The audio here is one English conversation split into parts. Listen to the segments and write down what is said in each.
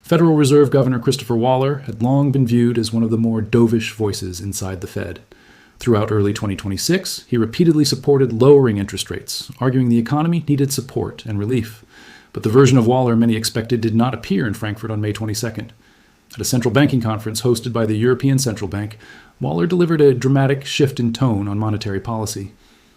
Federal Reserve Governor Christopher Waller had long been viewed as one of the more dovish voices inside the Fed. Throughout early 2026, he repeatedly supported lowering interest rates, arguing the economy needed support and relief. But the version of Waller many expected did not appear in Frankfurt on May 22nd. At a central banking conference hosted by the European Central Bank, Waller delivered a dramatic shift in tone on monetary policy.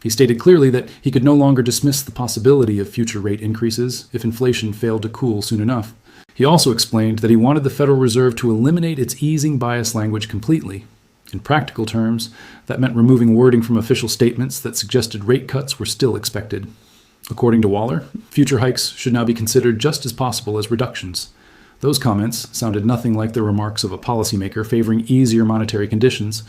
He stated clearly that he could no longer dismiss the possibility of future rate increases if inflation failed to cool soon enough. He also explained that he wanted the Federal Reserve to eliminate its easing bias language completely. In practical terms, that meant removing wording from official statements that suggested rate cuts were still expected. According to Waller, future hikes should now be considered just as possible as reductions. Those comments sounded nothing like the remarks of a policymaker favoring easier monetary conditions.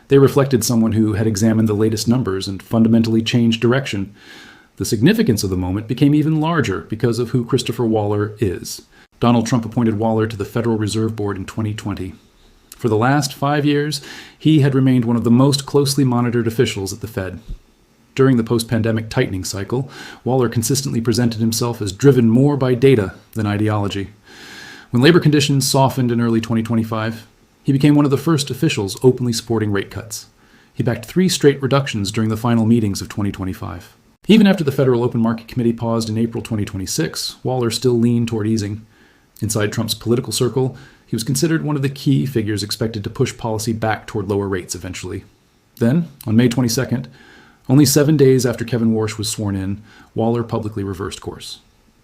They reflected someone who had examined the latest numbers and fundamentally changed direction. The significance of the moment became even larger because of who Christopher Waller is. Donald Trump appointed Waller to the Federal Reserve Board in 2020. For the last 5 years, he had remained one of the most closely monitored officials at the Fed. During the post-pandemic tightening cycle, Waller consistently presented himself as driven more by data than ideology. When labor conditions softened in early 2025, he became one of the first officials openly supporting rate cuts. He backed 3 straight reductions during the final meetings of 2025. Even after the Federal Open Market Committee paused in April 2026, Waller still leaned toward easing. Inside Trump's political circle, he was considered one of the key figures expected to push policy back toward lower rates eventually. Then, on May 22nd, only 7 days after Kevin Warsh was sworn in, Waller publicly reversed course.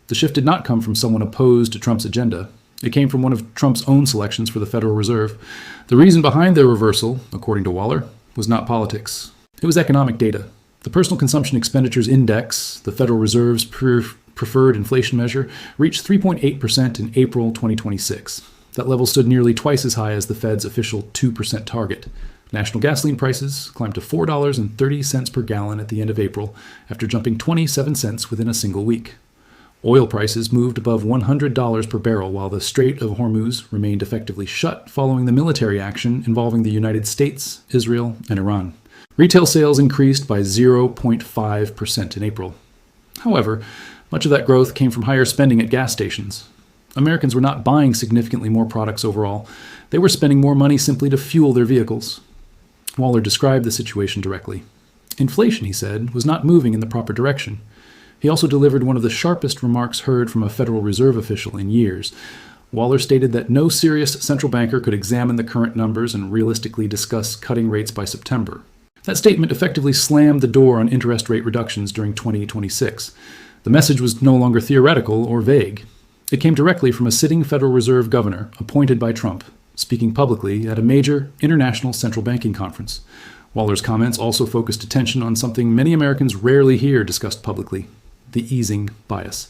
The shift did not come from someone opposed to Trump's agenda. It came from one of Trump's own selections for the Federal Reserve. The reason behind their reversal, according to Waller, was not politics. It was economic data. The Personal Consumption Expenditures Index, the Federal Reserve's preferred inflation measure, reached 3.8% in April 2026. That level stood nearly twice as high as the Fed's official 2% target. National gasoline prices climbed to $4.30 per gallon at the end of April, after jumping 27 cents within a single week. Oil prices moved above $100 per barrel, while the Strait of Hormuz remained effectively shut following the military action involving the United States, Israel, and Iran. Retail sales increased by 0.5% in April. However, much of that growth came from higher spending at gas stations. Americans were not buying significantly more products overall. They were spending more money simply to fuel their vehicles. Waller described the situation directly. Inflation, he said, was not moving in the proper direction. He also delivered one of the sharpest remarks heard from a Federal Reserve official in years. Waller stated that no serious central banker could examine the current numbers and realistically discuss cutting rates by September. That statement effectively slammed the door on interest rate reductions during 2026. The message was no longer theoretical or vague. It came directly from a sitting Federal Reserve governor appointed by Trump, speaking publicly at a major international central banking conference. Waller's comments also focused attention on something many Americans rarely hear discussed publicly: the easing bias.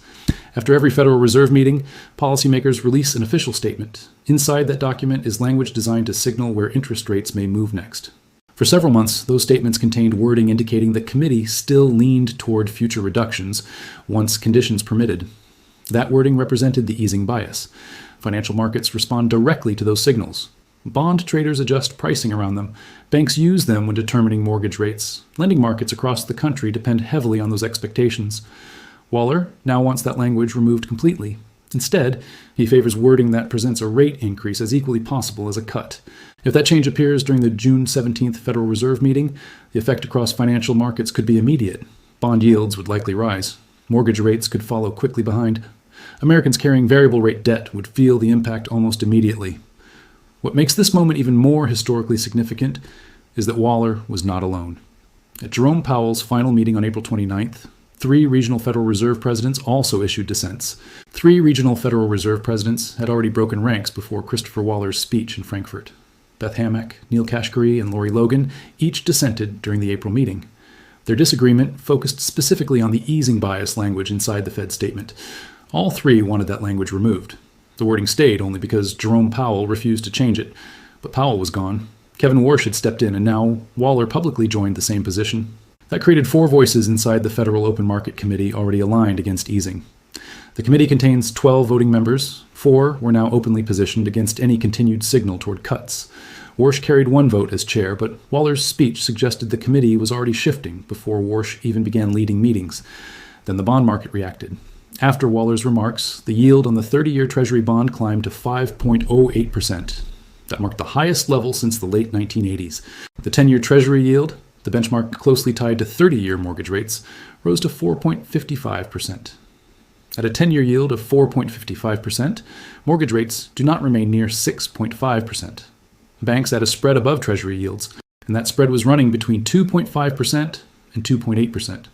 After every Federal Reserve meeting, policymakers release an official statement. Inside that document is language designed to signal where interest rates may move next. For several months, those statements contained wording indicating the committee still leaned toward future reductions once conditions permitted. That wording represented the easing bias. Financial markets respond directly to those signals. Bond traders adjust pricing around them. Banks use them when determining mortgage rates. Lending markets across the country depend heavily on those expectations. Waller now wants that language removed completely. Instead, he favors wording that presents a rate increase as equally possible as a cut. If that change appears during the June 17th Federal Reserve meeting, the effect across financial markets could be immediate. Bond yields would likely rise. Mortgage rates could follow quickly behind. Americans carrying variable rate debt would feel the impact almost immediately. What makes this moment even more historically significant is that Waller was not alone. At Jerome Powell's final meeting on April 29th, 3 regional Federal Reserve presidents also issued dissents. 3 regional Federal Reserve presidents had already broken ranks before Christopher Waller's speech in Frankfurt. Beth Hammack, Neil Kashkari, and Lori Logan each dissented during the April meeting. Their disagreement focused specifically on the easing bias language inside the Fed statement. All 3 wanted that language removed. The wording stayed only because Jerome Powell refused to change it. But Powell was gone. Kevin Warsh had stepped in, and now Waller publicly joined the same position. That created 4 voices inside the Federal Open Market Committee already aligned against easing. The committee contains 12 voting members. 4 were now openly positioned against any continued signal toward cuts. Warsh carried 1 vote as chair, but Waller's speech suggested the committee was already shifting before Warsh even began leading meetings. Then the bond market reacted. After Waller's remarks, the yield on the 30-year Treasury bond climbed to 5.08%. That marked the highest level since the late 1980s. The 10-year Treasury yield, the benchmark closely tied to 30-year mortgage rates, rose to 4.55%. At a 10-year yield of 4.55%, mortgage rates do not remain near 6.5%. Banks had a spread above Treasury yields, and that spread was running between 2.5% and 2.8%.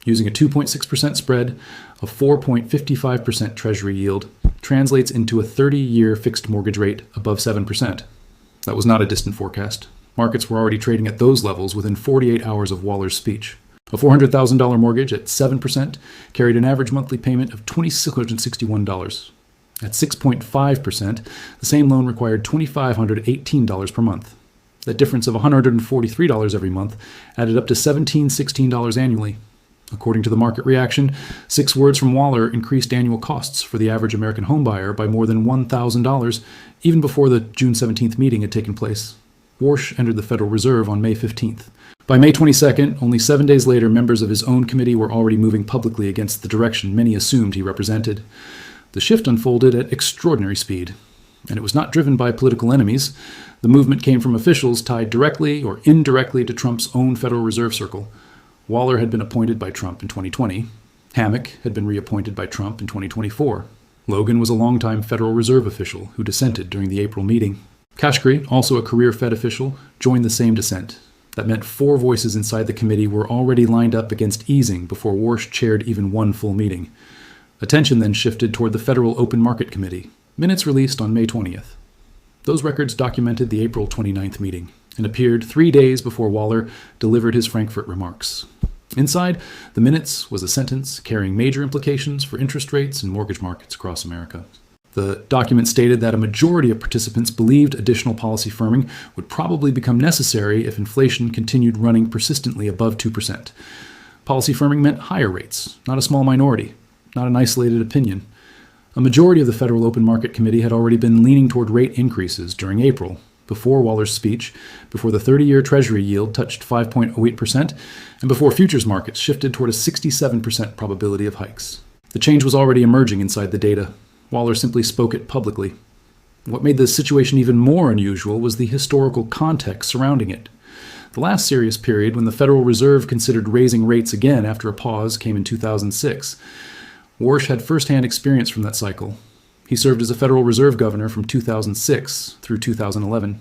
Using a 2.6% spread, a 4.55% Treasury yield translates into a 30-year fixed mortgage rate above 7%. That was not a distant forecast. Markets were already trading at those levels within 48 hours of Waller's speech. A $400,000 mortgage at 7% carried an average monthly payment of $2,661. At 6.5%, the same loan required $2,518 per month. That difference of $143 every month added up to $1,716 annually. According to the market reaction, 6 words from Waller increased annual costs for the average American homebuyer by more than $1,000, even before the June 17th meeting had taken place. Warsh entered the Federal Reserve on May 15th. By May 22nd, only 7 days later, members of his own committee were already moving publicly against the direction many assumed he represented. The shift unfolded at extraordinary speed, and it was not driven by political enemies. The movement came from officials tied directly or indirectly to Trump's own Federal Reserve circle. Waller had been appointed by Trump in 2020. Hammack had been reappointed by Trump in 2024. Logan was a longtime Federal Reserve official who dissented during the April meeting. Kashkari, also a career Fed official, joined the same dissent. That meant 4 voices inside the committee were already lined up against easing before Warsh chaired even one full meeting. Attention then shifted toward the Federal Open Market Committee. Minutes released on May 20th. Those records documented the April 29th meeting and appeared 3 days before Waller delivered his Frankfurt remarks. Inside the minutes was a sentence carrying major implications for interest rates and mortgage markets across America. The document stated that a majority of participants believed additional policy firming would probably become necessary if inflation continued running persistently above 2%. Policy firming meant higher rates, not a small minority, not an isolated opinion. A majority of the Federal Open Market Committee had already been leaning toward rate increases during April, before Waller's speech, before the 30-year Treasury yield touched 5.08%, and before futures markets shifted toward a 67% probability of hikes. The change was already emerging inside the data. Waller simply spoke it publicly. What made the situation even more unusual was the historical context surrounding it. The last serious period when the Federal Reserve considered raising rates again after a pause came in 2006. Warsh had first-hand experience from that cycle. He served as a Federal Reserve governor from 2006 through 2011.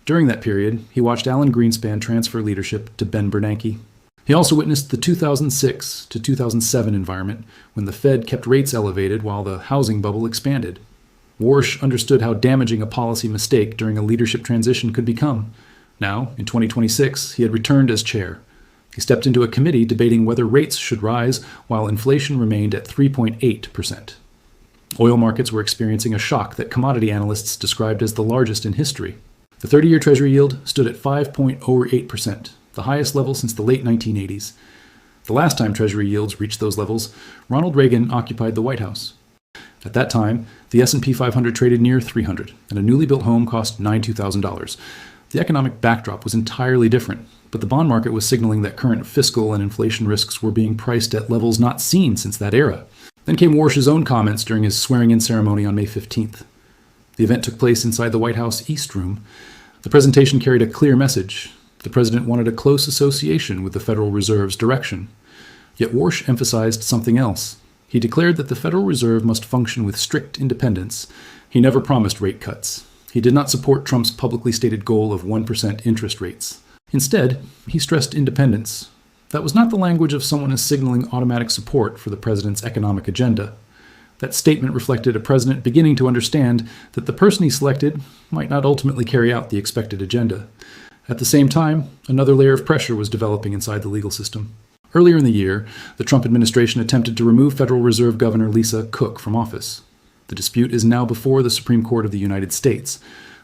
During that period, he watched Alan Greenspan transfer leadership to Ben Bernanke. He also witnessed the 2006 to 2007 environment when the Fed kept rates elevated while the housing bubble expanded. Warsh understood how damaging a policy mistake during a leadership transition could become. Now, in 2026, he had returned as chair. He stepped into a committee debating whether rates should rise while inflation remained at 3.8%. Oil markets were experiencing a shock that commodity analysts described as the largest in history. The 30-year Treasury yield stood at 5.08%, the highest level since the late 1980s. The last time Treasury yields reached those levels, Ronald Reagan occupied the White House. At that time, the S&P 500 traded near 300, and a newly built home cost $92,000. The economic backdrop was entirely different, but the bond market was signaling that current fiscal and inflation risks were being priced at levels not seen since that era. Then came Warsh's own comments during his swearing-in ceremony on May 15th. The event took place inside the White House East Room. The presentation carried a clear message. The president wanted a close association with the Federal Reserve's direction. Yet Warsh emphasized something else. He declared that the Federal Reserve must function with strict independence. He never promised rate cuts. He did not support Trump's publicly stated goal of 1% interest rates. Instead, he stressed independence. That was not the language of someone signaling automatic support for the president's economic agenda. That statement reflected a president beginning to understand that the person he selected might not ultimately carry out the expected agenda. At the same time, another layer of pressure was developing inside the legal system. Earlier in the year, the Trump administration attempted to remove Federal Reserve Governor Lisa Cook from office. The dispute is now before the Supreme Court of the United States.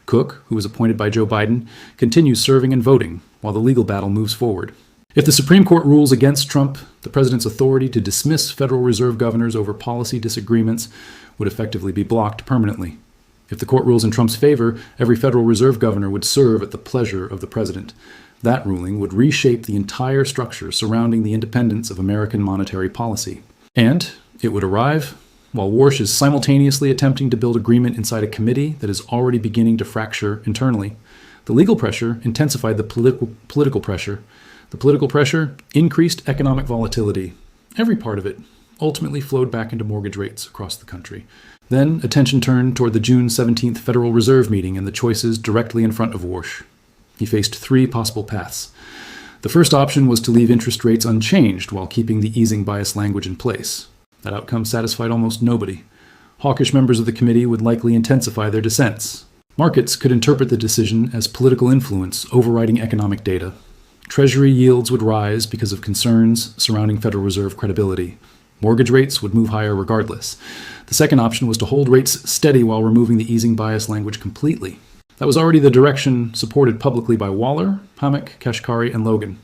Cook, who was appointed by Joe Biden, continues serving and voting while the legal battle moves forward. If the Supreme Court rules against Trump, the president's authority to dismiss Federal Reserve governors over policy disagreements would effectively be blocked permanently. If the court rules in Trump's favor, every Federal Reserve governor would serve at the pleasure of the president. That ruling would reshape the entire structure surrounding the independence of American monetary policy. And It would arrive while Warsh is simultaneously attempting to build agreement inside a committee that is already beginning to fracture internally. The legal pressure intensified the political pressure. The political pressure increased economic volatility. Every part of it ultimately flowed back into mortgage rates across the country. Then attention turned toward the June 17th Federal Reserve meeting and the choices directly in front of Warsh. He faced three possible paths. The first option was to leave interest rates unchanged while keeping the easing bias language in place. That outcome satisfied almost nobody. Hawkish members of the committee would likely intensify their dissents. Markets could interpret the decision as political influence overriding economic data. Treasury yields would rise because of concerns surrounding Federal Reserve credibility. Mortgage rates would move higher regardless. The second option was to hold rates steady while removing the easing bias language completely. That was already the direction supported publicly by Waller, Hammack, Kashkari, and Logan.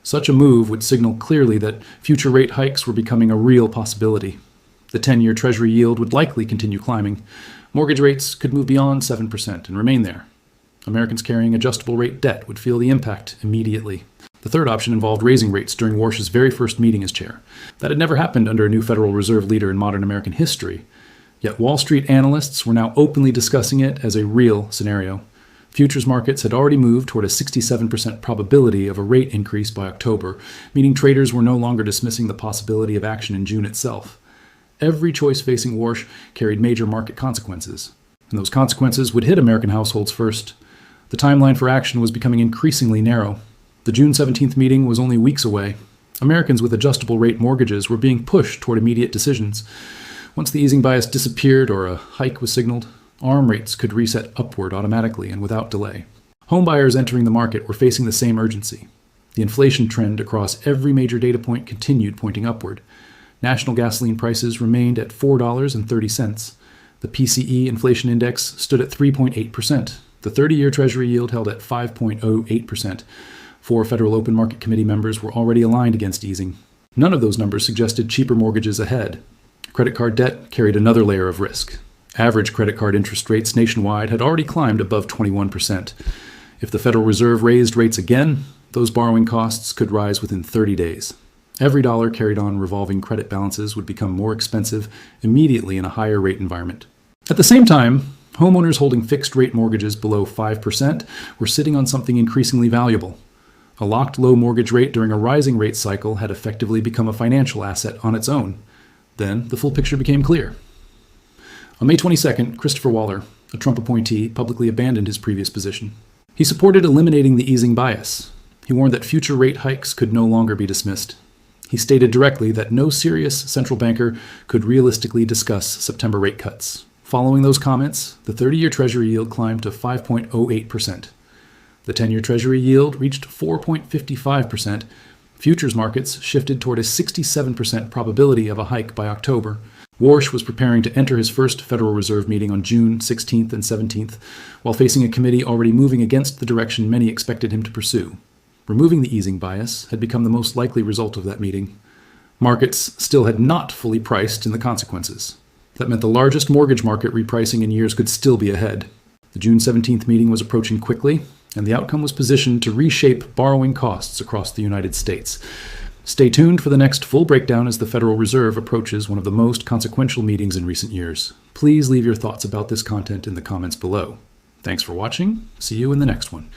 Such a move would signal clearly that future rate hikes were becoming a real possibility. The 10-year Treasury yield would likely continue climbing. Mortgage rates could move beyond 7% and remain there. Americans carrying adjustable rate debt would feel the impact immediately. The third option involved raising rates during Warsh's very first meeting as chair. That had never happened under a new Federal Reserve leader in modern American history. Yet Wall Street analysts were now openly discussing it as a real scenario. Futures markets had already moved toward a 67% probability of a rate increase by October, meaning traders were no longer dismissing the possibility of action in June itself. Every choice facing Warsh carried major market consequences, and those consequences would hit American households first. The timeline for action was becoming increasingly narrow. The June 17th meeting was only weeks away. Americans with adjustable rate mortgages were being pushed toward immediate decisions. Once the easing bias disappeared or a hike was signaled, ARM rates could reset upward automatically and without delay. Homebuyers entering the market were facing the same urgency. The inflation trend across every major data point continued pointing upward. National gasoline prices remained at $4.30. The PCE inflation index stood at 3.8%. The 30-year Treasury yield held at 5.08%. 4 Federal Open Market Committee members were already aligned against easing. None of those numbers suggested cheaper mortgages ahead. Credit card debt carried another layer of risk. Average credit card interest rates nationwide had already climbed above 21%. If the Federal Reserve raised rates again, those borrowing costs could rise within 30 days. Every dollar carried on revolving credit balances would become more expensive immediately in a higher rate environment. At the same time, homeowners holding fixed-rate mortgages below 5% were sitting on something increasingly valuable. A locked low mortgage rate during a rising rate cycle had effectively become a financial asset on its own. Then the full picture became clear. On May 22nd, Christopher Waller, a Trump appointee, publicly abandoned his previous position. He supported eliminating the easing bias. He warned that future rate hikes could no longer be dismissed. He stated directly that no serious central banker could realistically discuss September rate cuts. Following those comments, the 30-year Treasury yield climbed to 5.08%. The 10-year Treasury yield reached 4.55%. Futures markets shifted toward a 67% probability of a hike by October. Warsh was preparing to enter his first Federal Reserve meeting on June 16th and 17th, while facing a committee already moving against the direction many expected him to pursue. Removing the easing bias had become the most likely result of that meeting. Markets still had not fully priced in the consequences. That meant the largest mortgage market repricing in years could still be ahead. The June 17th meeting was approaching quickly, and the outcome was positioned to reshape borrowing costs across the United States. Stay tuned for the next full breakdown as the Federal Reserve approaches one of the most consequential meetings in recent years. Please leave your thoughts about this content in the comments below. Thanks for watching. See you in the next one.